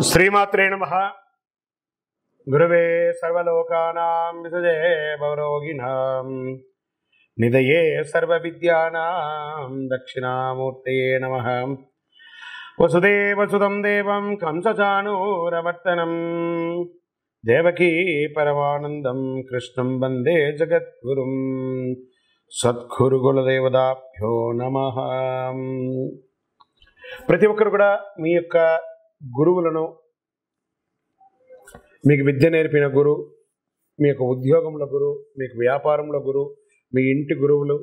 శ్రీమాత్రే నమః. గురవే సర్వలోకానాం విసజే భవరోగిణాం నిదయే సర్వవిద్యానాం దక్షిణామూర్తయే నమః. వసుదేవసుతం దేవం కంసచానూరవర్తనం దేవకీ పరమానందం కృష్ణం వందే జగద్గురుం. సద్గురుకులదేవతాభ్యో నమః. ప్రతి ఒక్కరు కూడా మీ యొక్క గురువులను, మీకు విద్య నేర్పిన గురువు, మీ యొక్క ఉద్యోగంలో గురువు, మీకు వ్యాపారంలో గురువు, మీ ఇంటి గురువులు,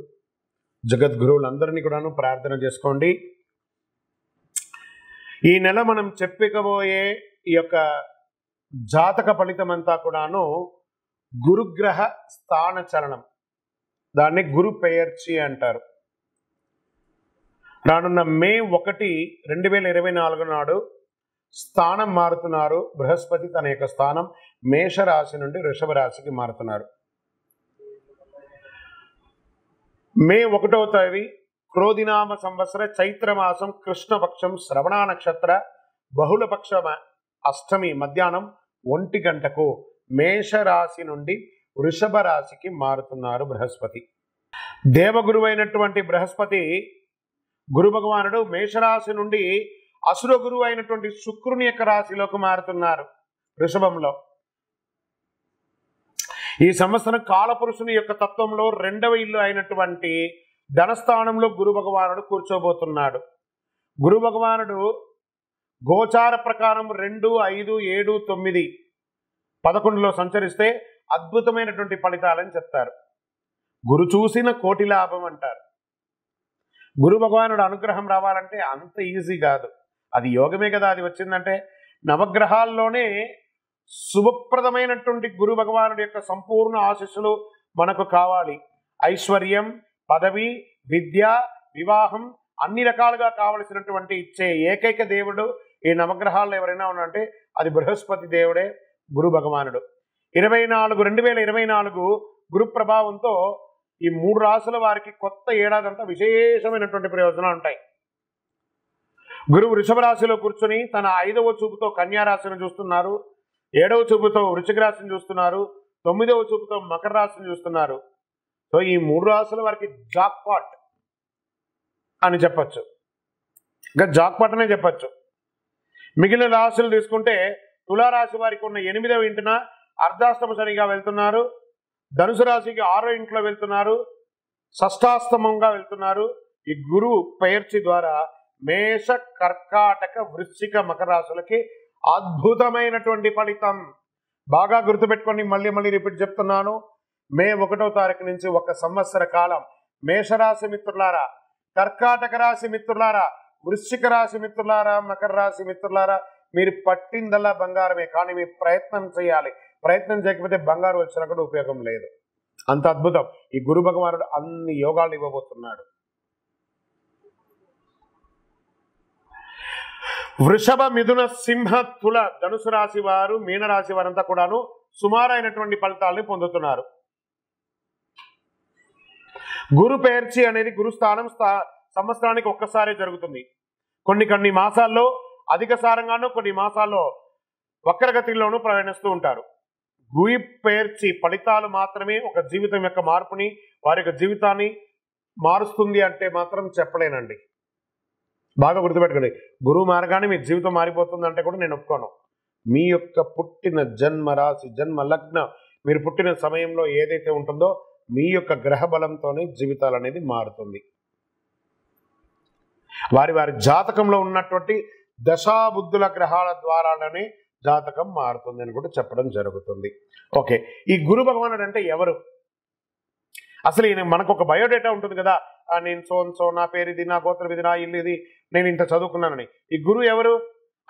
జగద్గురువులందరినీ కూడాను ప్రార్థన చేసుకోండి. ఈ నెల మనం చెప్పుకోబోయే ఈ యొక్క జాతక ఫలితం అంతా కూడాను గురుగ్రహ స్థాన చలనం, దాన్ని గురు పెయర్చి అంటారు. రానున్న మే 1, 2024 నాడు స్థానం మారుతున్నారు. బృహస్పతి తన యొక్క స్థానం మేషరాశి నుండి వృషభ రాశికి మారుతున్నారు. మే 1వ తేదీ క్రోధినామ సంవత్సర చైత్రమాసం కృష్ణపక్షం శ్రవణ నక్షత్ర బహుళపక్ష అష్టమి మధ్యాహ్నం 1 గంటకు మేషరాశి నుండి వృషభ రాశికి మారుతున్నారు బృహస్పతి. దేవగురువైనటువంటి బృహస్పతి గురు భగవానుడు మేషరాశి నుండి అసుర గురువు అయినటువంటి శుక్రుని యొక్క రాశిలోకి మారుతున్నారు వృషభంలో. ఈ సంవత్సరం కాలపురుషుని యొక్క తత్వంలో 2వ ఇల్లు అయినటువంటి ధనస్థానంలో గురు భగవానుడు కూర్చోబోతున్నాడు. గురు భగవానుడు గోచార ప్రకారం 2, 5, 7, 9, 11లో సంచరిస్తే అద్భుతమైనటువంటి ఫలితాలని చెప్తారు. గురు చూసిన కోటి లాభం అంటారు. గురు భగవానుడు అనుగ్రహం రావాలంటే అంత ఈజీ కాదు. అది యోగమే కదా. అది వచ్చిందంటే నవగ్రహాల్లోనే శుభప్రదమైనటువంటి గురు భగవానుడి యొక్క సంపూర్ణ ఆశీస్సులు మనకు కావాలి. ఐశ్వర్యం, పదవి, విద్య, వివాహం అన్ని రకాలుగా కావలసినటువంటి ఇచ్చే ఏకైక దేవుడు ఈ నవగ్రహాల్లో ఎవరైనా ఉన్నారంటే అది బృహస్పతి దేవుడే, గురు భగవానుడు. 2024 గురు ప్రభావంతో ఈ 3 రాశుల వారికి కొత్త ఏడాదంతా విశేషమైనటువంటి ప్రయోజనాలు ఉంటాయి. గురువు వృషభ రాశిలో కూర్చొని తన 5వ చూపుతో కన్యా రాశిని చూస్తున్నారు, 7వ చూపుతో వృశ్చిక రాశిని చూస్తున్నారు, 9వ చూపుతో మకర రాశిని చూస్తున్నారు. సో ఈ 3 రాశుల వారికి జాక్పాట్ అని చెప్పచ్చు, ఇంకా జాక్పాట్ అనే చెప్పచ్చు. మిగిలిన రాశులు తీసుకుంటే తులారాశి వారికి ఉన్న 8వ ఇంటిన అర్ధాష్టమ శనిగా వెళ్తున్నారు, ధనుసు రాశికి 6వ ఇంట్లో వెళ్తున్నారు, షష్టాష్టమంగా వెళ్తున్నారు. ఈ గురువు పెయర్చి ద్వారా మేష, కర్కాటక, వృశ్చిక, మకర రాశులకి అద్భుతమైనటువంటి ఫలితం. బాగా గుర్తుపెట్టుకొని మళ్ళీ రిపీట్ చెప్తున్నాను. మే 1వ తారీఖు నుంచి 1 సంవత్సర కాలం మేషరాశి మిత్రులారా, కర్కాటక రాశి మిత్రులారా, వృశ్చిక రాశి మిత్రులారా, మకర రాశి మిత్రులారా, మీరు పట్టిందల్లా బంగారమే. కానీ మీరు ప్రయత్నం చేయాలి. ప్రయత్నం చేయకపోతే బంగారు వచ్చినా కూడా ఉపయోగం లేదు. అంత అద్భుతం. ఈ గురు భగవానుడు అన్ని యోగాలు ఇవ్వబోతున్నాడు. వృషభ, మిథున, సింహ, తుల, ధనుసు రాశి వారు, మీనరాశి వారంతా కూడాను సుమారైనటువంటి ఫలితాలని పొందుతున్నారు. గురు పెయర్చి అనేది గురుస్థానం సంవత్సరానికి ఒక్కసారి జరుగుతుంది. కొన్ని మాసాల్లో అధిక సారంగానూ, కొన్ని మాసాల్లో వక్రగతిలోనూ ప్రయాణిస్తూ ఉంటారు. గురు పెయర్చి ఫలితాలు మాత్రమే ఒక జీవితం యొక్క మార్పుని, వారి యొక్క జీవితాన్ని మారుస్తుంది అంటే మాత్రం చెప్పలేనండి. బాగా గుర్తుపెట్టుకోండి. గురువు మారగానే మీ జీవితం మారిపోతుంది అంటే కూడా నేను ఒప్పుకోను. మీ యొక్క పుట్టిన జన్మ రాశి, జన్మ లగ్న, మీరు పుట్టిన సమయంలో ఏదైతే ఉంటుందో మీ యొక్క గ్రహ బలంతోనే జీవితాలు అనేది మారుతుంది. వారి జాతకంలో ఉన్నటువంటి దశాబుద్ధుల గ్రహాల ద్వారానే జాతకం మారుతుంది అని కూడా చెప్పడం జరుగుతుంది. ఓకే, ఈ గురు భగవానుడు అంటే ఎవరు? అసలు ఈయన మనకు ఒక బయోడేటా ఉంటుంది కదా. నేను సో నా పేరు ఇది, నా గోత్రం ఇది, నా ఇల్లు ఇది, నేను ఇంత చదువుకున్నానని. ఈ గురువు ఎవరు?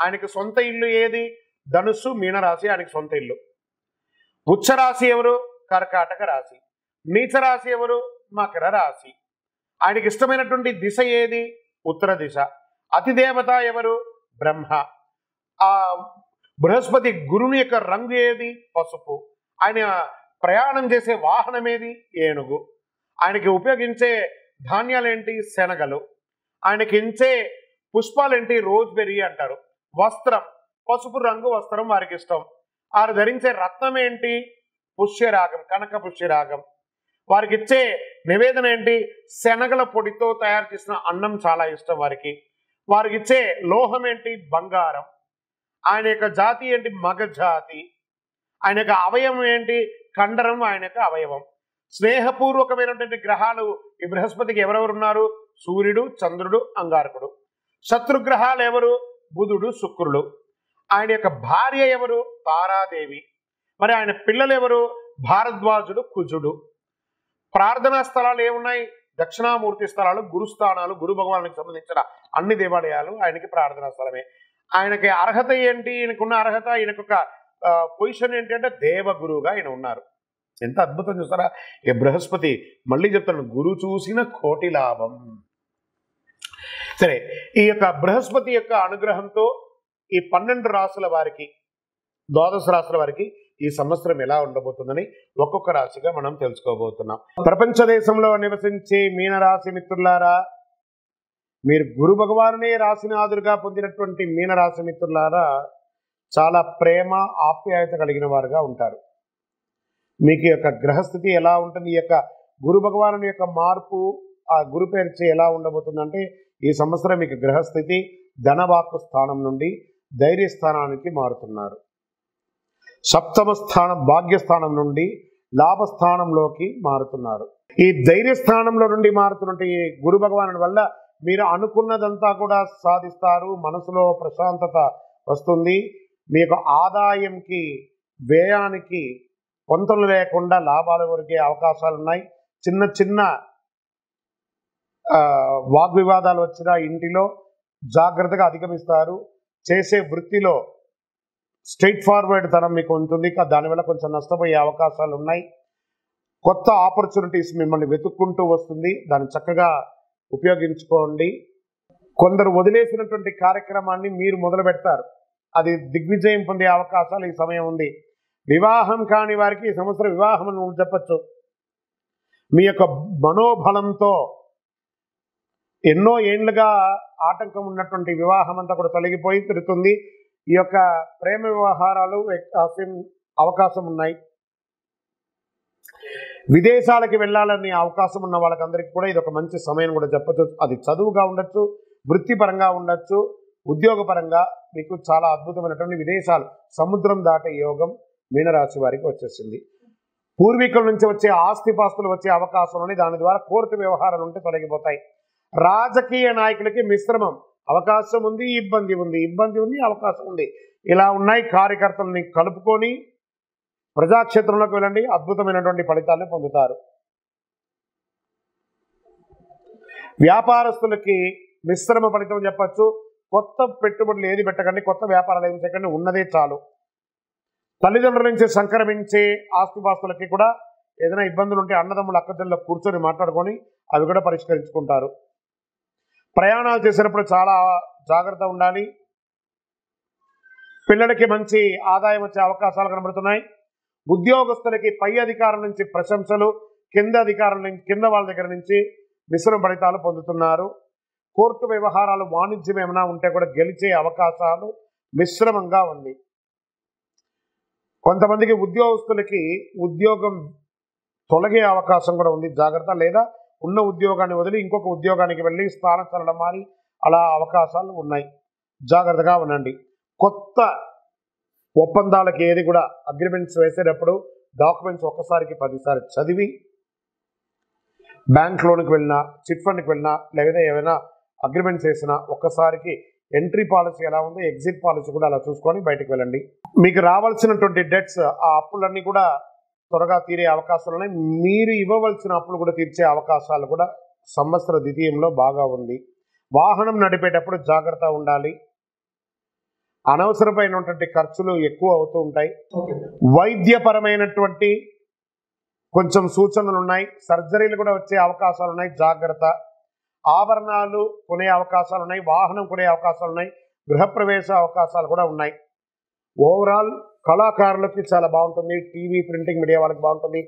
ఆయనకి సొంత ఇల్లు ఏది? ధనుస్సు, మీనరాశి ఆయనకి సొంత ఇల్లు. ఉచ్చ రాశి ఎవరు? కర్కాటక రాశి. నీచ రాశి ఎవరు? మకర రాశి. ఆయనకి ఇష్టమైనటువంటి దిశ ఏది? ఉత్తర దిశ. అతిదేవత ఎవరు? బ్రహ్మ. ఆ బృహస్పతి గురుని యొక్క రంగు ఏది? పసుపు. ఆయన ప్రయాణం చేసే వాహనం ఏది? ఏనుగు. ఆయనకి ఉపయోగించే ధాన్యాలేంటి? శనగలు. ఆయనకి ఇచ్చే పుష్పాలేంటి? రోజ్బెర్రీ అంటారు. వస్త్రం పసుపు రంగు వస్త్రం వారికి ఇష్టం. వారు ధరించే రత్నం ఏంటి? పుష్యరాగం, కనక పుష్యరాగం. వారికి ఇచ్చే నివేదన ఏంటి? శనగల పొడితో తయారు చేసిన అన్నం చాలా ఇష్టం వారికి. వారికి ఇచ్చే లోహం ఏంటి? బంగారం. ఆయన యొక్క జాతి ఏంటి? మగ జాతి. ఆయన యొక్క అవయవం ఏంటి? కండరం ఆయన యొక్క అవయవం. స్నేహపూర్వకమైనటువంటి గ్రహాలు ఈ బృహస్పతికి ఎవరెవరు ఉన్నారు? సూర్యుడు, చంద్రుడు, అంగారకుడు. శత్రుగ్రహాలు ఎవరు? బుధుడు, శుక్రుడు. ఆయన యొక్క భార్య ఎవరు? తారాదేవి. మరి ఆయన పిల్లలు ఎవరు? భారద్వాజుడు, కుజుడు. ప్రార్థనా స్థలాలు ఏమున్నాయి? దక్షిణామూర్తి స్థలాలు, గురుస్థానాలు, గురు భగవానికి సంబంధించిన అన్ని దేవాలయాలు ఆయనకి ప్రార్థనా స్థలమే. ఆయనకి అర్హత ఏంటి? ఈయనకున్న అర్హత, ఈయనకొక పొజిషన్ ఏంటి అంటే దేవగురువుగా ఆయన ఉన్నారు. ఎంత అద్భుతం చూస్తారా? ఈ బృహస్పతి, మళ్ళీ చెప్తాను, గురు చూసిన కోటి లాభం. సరే, ఈ యొక్క బృహస్పతి యొక్క అనుగ్రహంతో ఈ 12 రాసుల వారికి, ద్వాదశ రాసుల వారికి ఈ సంవత్సరం ఎలా ఉండబోతుందని ఒక్కొక్క రాశిగా మనం తెలుసుకోబోతున్నాం. ప్రపంచ దేశంలో నివసించే మీనరాశి మిత్రులారా, మీరు గురు భగవానునే రాశినాథుడిగా పొందినటువంటి మీనరాశి మిత్రులారా చాలా ప్రేమ ఆప్యాయత కలిగిన వారుగా ఉంటారు. మీకు యొక్క గ్రహస్థితి ఎలా ఉంటుంది? ఈ యొక్క గురు భగవాను యొక్క మార్పు ఆ గురు పేర్చి ఎలా ఉండబోతుందంటే, ఈ సంవత్సరం మీకు గ్రహస్థితి ధనవాక్కు స్థానం నుండి ధైర్యస్థానానికి మారుతున్నారు. సప్తమ స్థానం భాగ్యస్థానం నుండి లాభస్థానంలోకి మారుతున్నారు. ఈ ధైర్యస్థానంలో నుండి మారుతున్నటువంటి ఈ గురు భగవాను వల్ల మీరు అనుకున్నదంతా కూడా సాధిస్తారు. మనసులో ప్రశాంతత వస్తుంది. మీకు ఆదాయంకి వ్యయానికి పొంతలు లేకుండా లాభాలు కొరికే అవకాశాలు ఉన్నాయి. చిన్న చిన్న వాగ్వివాదాలు వచ్చినా ఇంటిలో జాగ్రత్తగా అధిగమిస్తారు. చేసే వృత్తిలో స్ట్రైట్ ఫార్వర్డ్ తనం మీకు ఉంటుంది. దానివల్ల కొంచెం నష్టపోయే అవకాశాలు ఉన్నాయి. కొత్త ఆపర్చునిటీస్ మిమ్మల్ని వెతుక్కుంటూ వస్తుంది. దాన్ని చక్కగా ఉపయోగించుకోండి. కొందరు వదిలేసినటువంటి కార్యక్రమాన్ని మీరు మొదలు పెడతారు. అది దిగ్విజయం పొందే అవకాశాలు ఈ సమయం ఉంది. వివాహం కాని వారికి ఈ సంవత్సరం వివాహం అని చెప్పచ్చు. మీ యొక్క మనోబలంతో ఎన్నో ఏండ్లుగా ఆటంకం ఉన్నటువంటి వివాహం అంతా కూడా తొలగిపోయి తిరుగుతుంది. ఈ యొక్క ప్రేమ వ్యవహారాలు అవకాశం ఉన్నాయి. విదేశాలకి వెళ్ళాలని అవకాశం ఉన్న వాళ్ళకందరికీ కూడా ఇది ఒక మంచి సమయం కూడా చెప్పచ్చు. అది చదువుగా ఉండొచ్చు, వృత్తిపరంగా ఉండొచ్చు, ఉద్యోగపరంగా మీకు చాలా అద్భుతమైనటువంటి విదేశాలు, సముద్రం దాటే యోగం మీనరాశి వారికి వచ్చేసింది. పూర్వీకుల నుంచి వచ్చే ఆస్తిపాస్తులు వచ్చే అవకాశం ఉంది. దాని ద్వారా కోర్టు వ్యవహారాలు ఉంటే తొలగిపోతాయి. రాజకీయ నాయకులకి మిశ్రమం, అవకాశం ఉంది, ఇబ్బంది ఉంది, ఇబ్బంది ఉంది, అవకాశం ఉంది, ఇలా ఉన్నాయి. కార్యకర్తలని కలుపుకొని ప్రజాక్షేత్రంలోకి వెళ్ళండి, అద్భుతమైనటువంటి ఫలితాలను పొందుతారు. వ్యాపారస్తులకి మిశ్రమ ఫలితం చెప్పచ్చు. కొత్త పెట్టుబడులు ఏది పెట్టకండి, కొత్త వ్యాపారాలు ఏమి చేయకండి, ఉన్నదే చాలు. తల్లిదండ్రుల నుంచి సంక్రమించే ఆస్తిపాస్తులకి కూడా ఏదైనా ఇబ్బందులు ఉంటే అన్నదమ్ములు అక్కచెల్లెల్లో కూర్చొని మాట్లాడుకొని అవి కూడా పరిష్కరించుకుంటారు. ప్రయాణాలు చేసినప్పుడు చాలా జాగ్రత్త ఉండాలి. పిల్లలకి మంచి ఆదాయం వచ్చే అవకాశాలు కనబడుతున్నాయి. ఉద్యోగస్తులకి పై అధికారుల నుంచి ప్రశంసలు, కింద వాళ్ళ దగ్గర నుంచి మిశ్రమ ఫలితాలు పొందుతున్నారు. కోర్టు వ్యవహారాలు, వాణిజ్యం ఏమైనా ఉంటే కూడా గెలిచే అవకాశాలు మిశ్రమంగా ఉంది. కొంతమందికి ఉద్యోగస్తులకి ఉద్యోగం తొలగే అవకాశం కూడా ఉంది, జాగ్రత్త. లేదా ఉన్న ఉద్యోగాన్ని వదిలి ఇంకొక ఉద్యోగానికి వెళ్ళి స్థానచలనం మారి అలా అవకాశాలు ఉన్నాయి, జాగ్రత్తగా ఉండండి. కొత్త ఒప్పందాలకి ఏది కూడా అగ్రిమెంట్స్ వేసేటప్పుడు డాక్యుమెంట్స్ ఒక్కసారికి 10 సార్లు చదివి, బ్యాంక్ లోన్కి వెళ్ళినా, చిట్ ఫండ్కి వెళ్ళినా, లేదా ఏమైనా అగ్రిమెంట్స్ వేసినా ఒక్కసారికి ఎంట్రీ పాలసీ ఎలా ఉందో ఎగ్జిట్ పాలసీ కూడా అలా చూసుకొని బయటకు వెళ్ళండి. మీకు రావాల్సినటువంటి డెట్స్, ఆ అప్పులన్నీ కూడా త్వరగా తీరే అవకాశాలు ఉన్నాయి. మీరు ఇవ్వవలసిన అప్పులు కూడా తీర్చే అవకాశాలు కూడా సంవత్సర ద్వితీయంలో బాగా ఉంది. వాహనం నడిపేటప్పుడు జాగ్రత్త ఉండాలి. అనవసరమైనటువంటి ఖర్చులు ఎక్కువ అవుతూ ఉంటాయి. వైద్యపరమైనటువంటి కొంచెం సూచనలు ఉన్నాయి. సర్జరీలు కూడా వచ్చే అవకాశాలు ఉన్నాయి, జాగ్రత్త. ఆభరణాలు కొనే అవకాశాలు ఉన్నాయి, వాహనం కొనే అవకాశాలు ఉన్నాయి, గృహప్రవేశ అవకాశాలు కూడా ఉన్నాయి. ఓవరాల్ కళాకారులకి చాలా బాగుంటుంది. టీవీ, ప్రింటింగ్ మీడియా వాళ్ళకి బాగుంటుంది.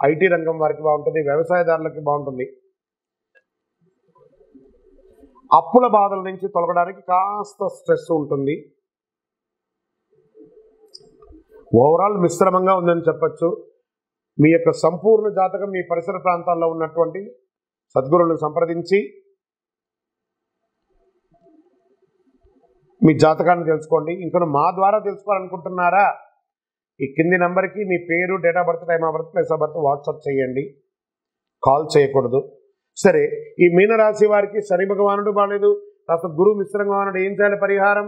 ఐటీ రంగం వారికి బాగుంటుంది. వ్యవసాయదారులకి బాగుంటుంది. అప్పుల బాధల నుంచి తొలగడానికి కాస్త స్ట్రెస్ ఉంటుంది. ఓవరాల్ మిశ్రమంగా ఉందని చెప్పచ్చు. మీ యొక్క సంపూర్ణ జాతకం మీ పరిసర ప్రాంతాల్లో ఉన్నటువంటి సద్గురువులను సంప్రదించి మీ జాతకాన్ని తెలుసుకోండి. ఇంకా మా ద్వారా తెలుసుకోవాలనుకుంటున్నారా? ఈ కింది నెంబర్కి మీ పేరు, date of birth, time of birth, place of birth WhatsApp చేయండి, కాల్ చేయకూడదు. సరే, ఈ మీనరాశి వారికి శని భగవానుడు బాగాలేదు, కాస్త గురువు మిశ్రంగా ఉన్నాడు. ఏం చేయాలి పరిహారం?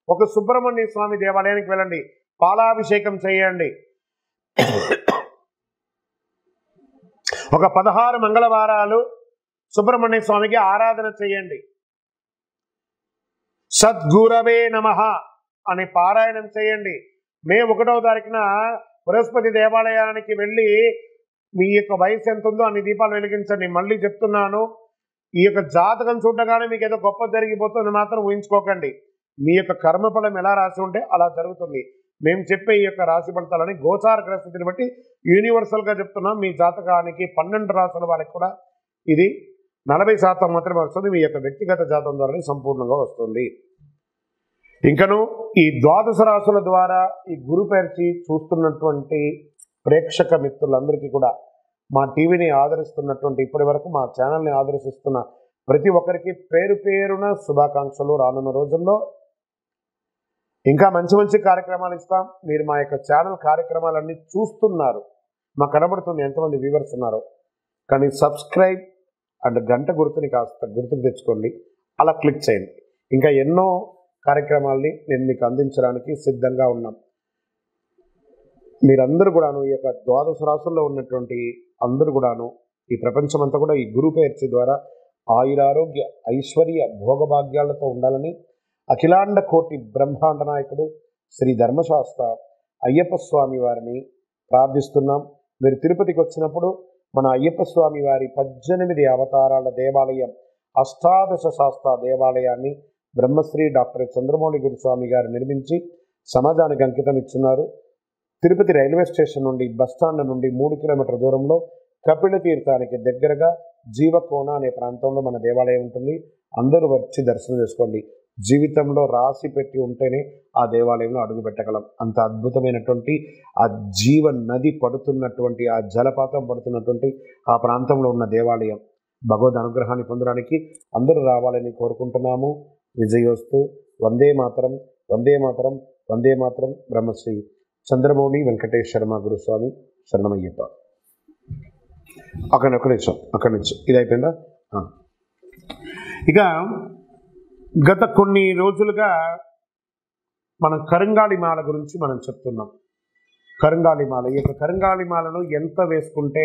ఒక సుబ్రహ్మణ్య స్వామి దేవాలయానికి వెళ్ళండి, పాలాభిషేకం చేయండి. ఒక 16 మంగళవారాలు సుబ్రహ్మణ్య స్వామికి ఆరాధన చేయండి. సద్గురవే నమః అని పారాయణం చేయండి. మే 1వ తారీఖున బృహస్పతి దేవాలయానికి వెళ్ళి మీ యొక్క వయసు ఎంత ఉందో అన్ని దీపాలు వెలిగించండి. మళ్ళీ చెప్తున్నాను, ఈ యొక్క జాతకం చూడగానే మీకు ఏదో గొప్ప జరిగిపోతుంది మాత్రం ఊహించుకోకండి. మీ యొక్క కర్మఫలం ఎలా రాసి ఉంటే అలా జరుగుతుంది. మేము చెప్పే ఈ యొక్క రాశి ఫలితాలని గోచార గ్రహస్థితిని బట్టి యూనివర్సల్గా చెప్తున్నాం. మీ జాతకానికి 12 రాసుల వాళ్ళకి కూడా ఇది 40% మాత్రమే వస్తుంది. మీ యొక్క వ్యక్తిగత జాతకం ద్వారానే సంపూర్ణంగా వస్తుంది. ఇంకను ఈ 12 రాసుల ద్వారా ఈ గురు పేర్చి చూస్తున్నటువంటి ప్రేక్షక మిత్రులందరికీ కూడా, మా టీవీని ఆదరిస్తున్నటువంటి ఇప్పటి వరకు మా ఛానల్ని ఆదరిస్తున్న ప్రతి ఒక్కరికి పేరు పేరున శుభాకాంక్షలు. రానున్న రోజుల్లో ఇంకా మంచి మంచి కార్యక్రమాలు ఇస్తాం. మీరు మా యొక్క ఛానల్ కార్యక్రమాలన్నీ చూస్తున్నారు, మాకు కనబడుతుంది ఎంతమంది వ్యూవర్స్ ఉన్నారో. కానీ సబ్స్క్రైబ్ అండ్ గంట గుర్తుని కాస్త గుర్తుకు తెచ్చుకోండి, అలా క్లిక్ చేయండి. ఇంకా ఎన్నో కార్యక్రమాల్ని నేను మీకు అందించడానికి సిద్ధంగా ఉన్నాం. మీరందరూ కూడాను ఈ యొక్క 12 రాసుల్లో ఉన్నటువంటి అందరూ కూడాను ఈ ప్రపంచమంతా కూడా ఈ గురు పేర్చి ద్వారా ఆయురారోగ్య ఐశ్వర్య భోగభాగ్యాలతో ఉండాలని అఖిలాండ కోటి బ్రహ్మాండ నాయకుడు శ్రీ ధర్మశాస్త్ర అయ్యప్ప స్వామి వారిని ప్రార్థిస్తున్నాం. మీరు తిరుపతికి వచ్చినప్పుడు మన అయ్యప్ప స్వామి వారి 18 అవతారాల దేవాలయం అష్టాదశ శాస్త్ర దేవాలయాన్ని బ్రహ్మశ్రీ డాక్టర్ చంద్రమౌళి గురుస్వామి గారు నిర్మించి సమాజానికి అంకితం ఇచ్చున్నారు. తిరుపతి రైల్వే స్టేషన్ నుండి బస్టాండ్ నుండి 3 కిలోమీటర్ల దూరంలో కపిల తీర్థానికి దగ్గరగా జీవకోణ అనే ప్రాంతంలో మన దేవాలయం ఉంటుంది. అందరూ వచ్చి దర్శనం చేసుకోండి. జీవితంలో రాసి పెట్టి ఉంటేనే ఆ దేవాలయంలో అడుగు పెట్టగలం. అంత అద్భుతమైనటువంటి ఆ జీవ నది పడుతున్నటువంటి, ఆ జలపాతం పడుతున్నటువంటి ఆ ప్రాంతంలో ఉన్న దేవాలయం. భగవద్ అనుగ్రహాన్ని పొందడానికి అందరూ రావాలని కోరుకుంటున్నాము. విజయోస్తు. వందే మాతరం, వందే మాతరం, వందే మాతరం. బ్రహ్మశ్రీ చంద్రమౌళి వెంకటేశ్వర శర్మ గురుస్వామి శరణమయ్యప్ప. అక్కడి నుంచి ఇది అయిపోయిందా? ఇక గత కొన్ని రోజులుగా మనం కరంగాళి మాల గురించి మనం చెప్తున్నాం. కరంగాళి మాల, ఈ యొక్క కరంగాళి మాలను ఎంత వేసుకుంటే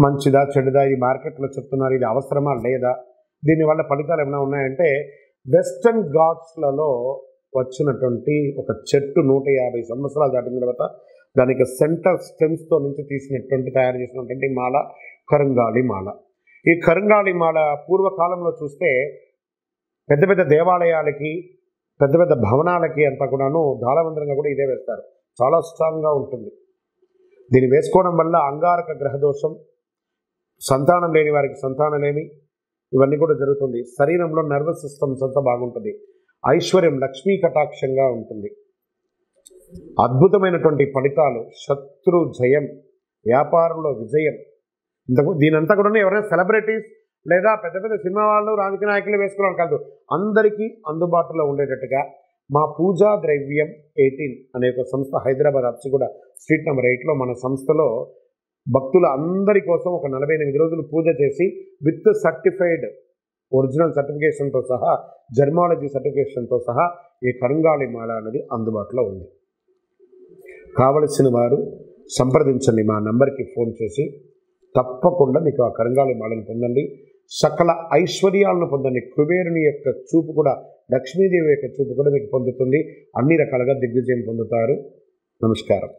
మంచిదా చెడుదా, ఇది మార్కెట్లో చెప్తున్నారు, ఇది అవసరమా లేదా, దీనివల్ల ఫలితాలు ఏమైనా ఉన్నాయంటే, వెస్టర్న్ ఘాట్స్లలో వచ్చినటువంటి ఒక చెట్టు 150 సంవత్సరాలు దాటిన తర్వాత దానికి సెంటర్ స్టెమ్స్తో నుంచి తీసినటువంటి తయారు చేసినటువంటి మాల కరంగాళి మాల. ఈ కరంగాళి మాల పూర్వకాలంలో చూస్తే పెద్ద పెద్ద దేవాలయాలకి, పెద్ద పెద్ద భవనాలకి అంతా కూడాను దాళవంతరంగా కూడా ఇదే వేస్తారు. చాలా స్ట్రాంగ్గా ఉంటుంది. దీన్ని వేసుకోవడం వల్ల అంగారక గ్రహదోషం, సంతానం లేని వారికి సంతానలేమి, ఇవన్నీ కూడా జరుగుతుంది. శరీరంలో నర్వస్ సిస్టమ్స్ అంతా బాగుంటుంది. ఐశ్వర్యం, లక్ష్మీ కటాక్షంగా ఉంటుంది. అద్భుతమైనటువంటి ఫలితాలు, శత్రు జయం, వ్యాపారంలో విజయం. దీనంతా కూడా ఎవరైనా సెలబ్రిటీస్ లేదా పెద్ద పెద్ద సినిమా వాళ్ళు, రాజకీయ నాయకులు వేసుకోవడం కాదు, అందరికీ అందుబాటులో ఉండేటట్టుగా మా పూజా ద్రవ్యం 18 అనే ఒక సంస్థ హైదరాబాద్ అప్సిగూడ స్ట్రీట్ నెంబర్ 8లో మన సంస్థలో భక్తుల అందరి కోసం ఒక 48 రోజులు పూజ చేసి విత్ సర్టిఫైడ్ ఒరిజినల్ సర్టిఫికేషన్తో సహా, జర్మాలజీ సర్టిఫికేషన్తో సహా ఈ కరంగాళి మాల అనేది అందుబాటులో ఉంది. కావలసిన వారు సంప్రదించండి. మా నంబర్కి ఫోన్ చేసి తప్పకుండా మీకు ఆ కరంగాళి మాలను పొందండి. సకల ఐశ్వర్యాలను పొందండి. కుబేరుని యొక్క చూపు కూడా, లక్ష్మీదేవి యొక్క చూపు కూడా మీకు పొందుతుంది. అన్ని రకాలుగా దిగ్విజయం పొందుతారు. నమస్కారం.